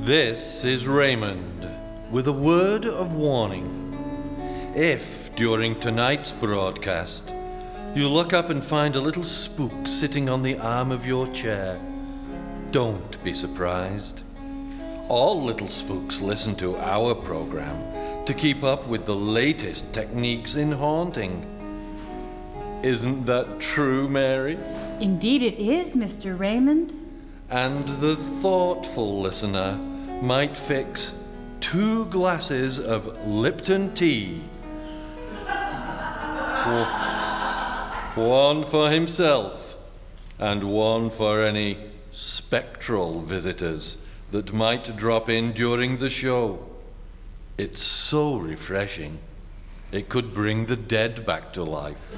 This is Raymond with a word of warning. If, during tonight's broadcast, you look up and find a little spook sitting on the arm of your chair, don't be surprised. All little spooks listen to our program to keep up with the latest techniques in haunting. Isn't that true, Mary? Indeed it is, Mr. Raymond. And the thoughtful listener might fix 2 glasses of Lipton tea. One for himself and one for any spectral visitors that might drop in during the show. It's so refreshing. It could bring the dead back to life.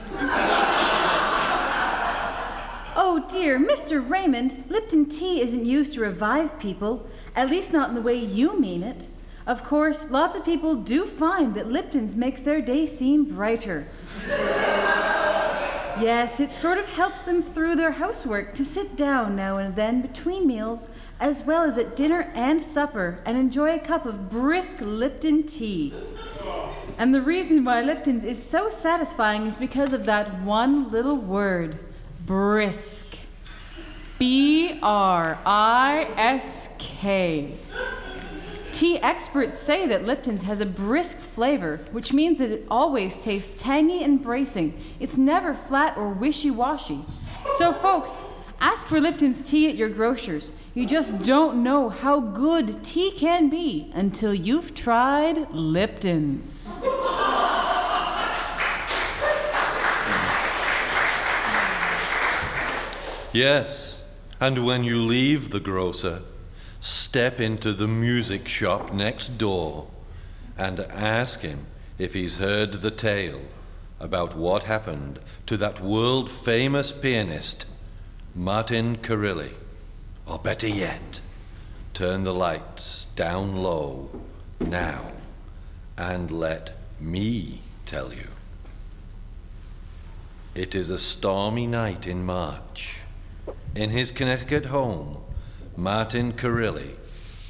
Oh dear, Mr. Raymond, Lipton tea isn't used to revive people, at least not in the way you mean it. Of course, lots of people do find that Lipton's makes their day seem brighter. Yes, it sort of helps them through their housework to sit down now and then between meals, as well as at dinner and supper, and enjoy a cup of brisk Lipton tea. And the reason why Lipton's is so satisfying is because of that one little word, brisk. B-R-I-S-K. Tea experts say that Lipton's has a brisk flavor, which means that it always tastes tangy and bracing. It's never flat or wishy-washy. So folks, ask for Lipton's tea at your grocer's. You just don't know how good tea can be until you've tried Lipton's. Yes, and when you leave the grocer, step into the music shop next door and ask him if he's heard the tale about what happened to that world-famous pianist, Martin Carilli. Or better yet, turn the lights down low now and let me tell you. It is a stormy night in March. In his Connecticut home, Martin Carilli,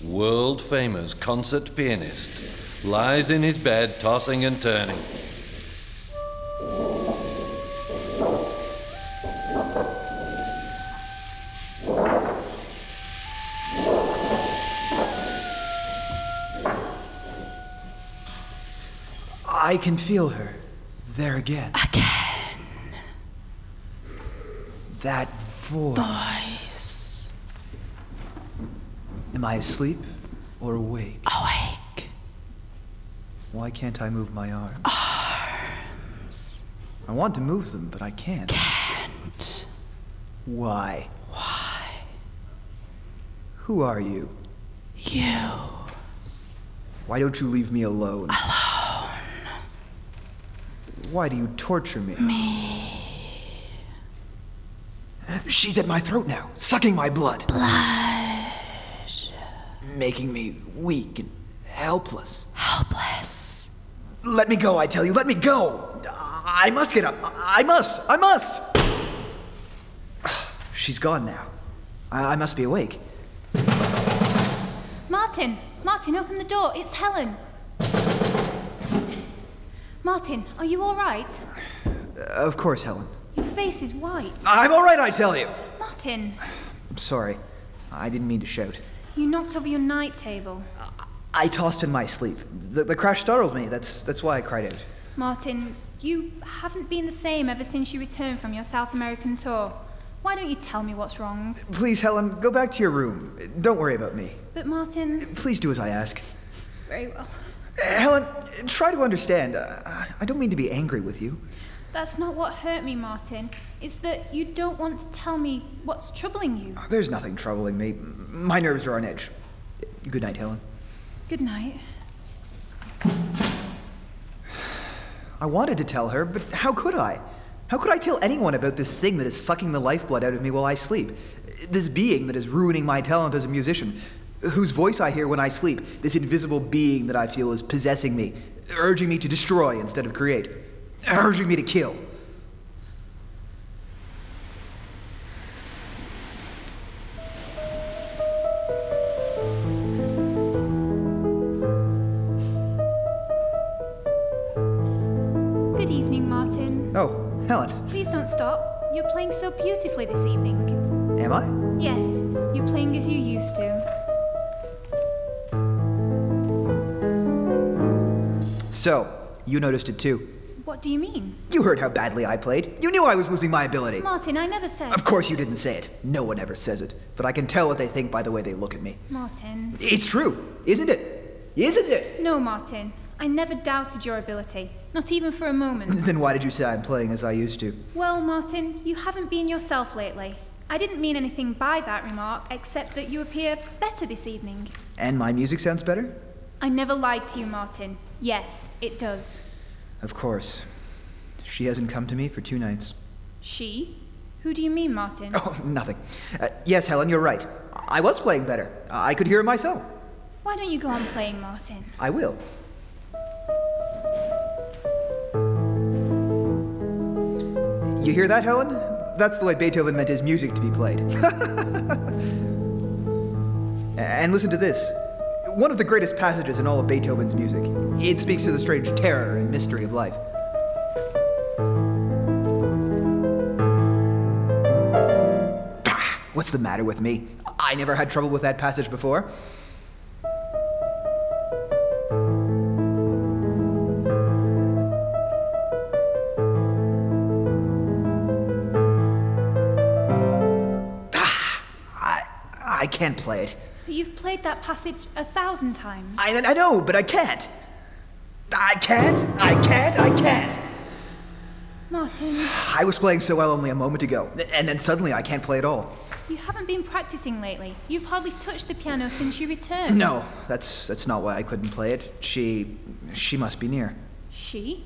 world-famous concert pianist, lies in his bed tossing and turning. I can feel her. There again. Again. That voice. Am I asleep or awake? Awake. Why can't I move my arms? Arms. I want to move them, but I can't. Can't. Why? Why? Who are you? You. Why don't you leave me alone? Alone. Why do you torture me? Me. She's at my throat now, sucking my blood. Blood. Making me weak and helpless. Helpless. Let me go, I tell you, let me go! I must get up. I must! She's gone now. I must be awake. Martin, open the door. It's Helen. Martin, are you all right? Of course, Helen. Your face is white. I'm all right, I tell you! Martin. I'm sorry. I didn't mean to shout. You knocked over your night table. I tossed in my sleep. The crash startled me. That's why I cried out. Martin, you haven't been the same ever since you returned from your South American tour. Why don't you tell me what's wrong? Please, Helen, go back to your room. Don't worry about me. But Martin... Please do as I ask. Very well. Helen, try to understand. I don't mean to be angry with you. That's not what hurt me, Martin. It's that you don't want to tell me what's troubling you. There's nothing troubling me. My nerves are on edge. Good night, Helen. Good night. I wanted to tell her, but how could I? How could I tell anyone about this thing that is sucking the lifeblood out of me while I sleep? This being that is ruining my talent as a musician, whose voice I hear when I sleep, this invisible being that I feel is possessing me, urging me to destroy instead of create, urging me to kill. Good evening, Martin. Oh, Helen. Please don't stop. You're playing so beautifully this evening. Am I? Yes, you're playing as you used to. So, you noticed it too. What do you mean? You heard how badly I played. You knew I was losing my ability. Martin, I never said... Of course you didn't say it. No one ever says it. But I can tell what they think by the way they look at me. Martin... It's true, isn't it? Isn't it? No, Martin. I never doubted your ability. Not even for a moment. Then why did you say I'm playing as I used to? Well, Martin, you haven't been yourself lately. I didn't mean anything by that remark, except that you appear better this evening. And my music sounds better? I never lied to you, Martin. Yes, it does. Of course. She hasn't come to me for 2 nights. She? Who do you mean, Martin? Oh, nothing. Yes, Helen, you're right. I was playing better. I could hear it myself. Why don't you go on playing, Martin? I will. You hear that, Helen? That's the way Beethoven meant his music to be played. And listen to this. One of the greatest passages in all of Beethoven's music. It speaks to the strange terror and mystery of life. What's the matter with me? I never had trouble with that passage before. I can't play it. But you've played that passage 1,000 times. I know, but I can't. I can't. Martin, I was playing so well only a moment ago, and then suddenly I can't play at all. you haven't been practicing lately. You've hardly touched the piano since you returned. No, that's not why I couldn't play it. She must be near. She?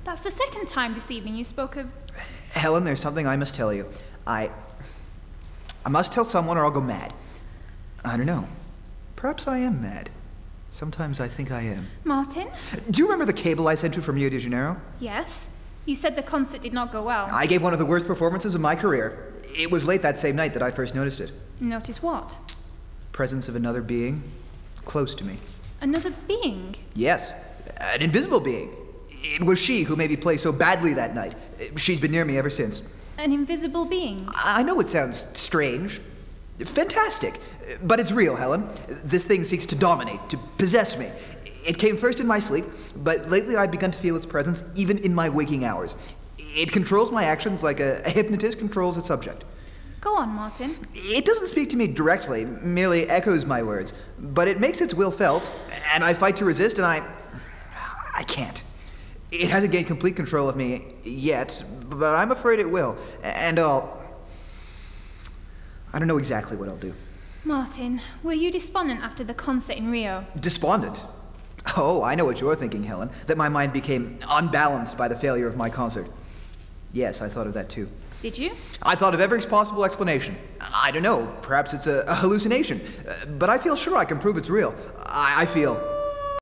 That's the second time this evening you spoke of... Helen, there's something I must tell you. I must tell someone or I'll go mad. I don't know. Perhaps I am mad. Sometimes I think I am. Martin? Do you remember the cable I sent you from Rio de Janeiro? Yes. You said the concert did not go well. I gave one of the worst performances of my career. It was late that same night that I first noticed it. Notice what? Presence of another being close to me. Another being? Yes, an invisible being. It was she who made me play so badly that night. She's been near me ever since. An invisible being? I know it sounds strange, fantastic, but it's real, Helen. This thing seeks to dominate, to possess me. It came first in my sleep, but lately I've begun to feel its presence even in my waking hours. It controls my actions like a hypnotist controls a subject. Go on, Martin. It doesn't speak to me directly, merely echoes my words, but it makes its will felt, and I fight to resist, and I can't. It hasn't gained complete control of me yet, but I'm afraid it will, and I don't know exactly what I'll do. Martin, were you despondent after the concert in Rio? Despondent? Oh, I know what you're thinking, Helen, that my mind became unbalanced by the failure of my concert. Yes, I thought of that too. Did you? I thought of every possible explanation. I don't know, perhaps it's a hallucination, but I feel sure I can prove it's real. I feel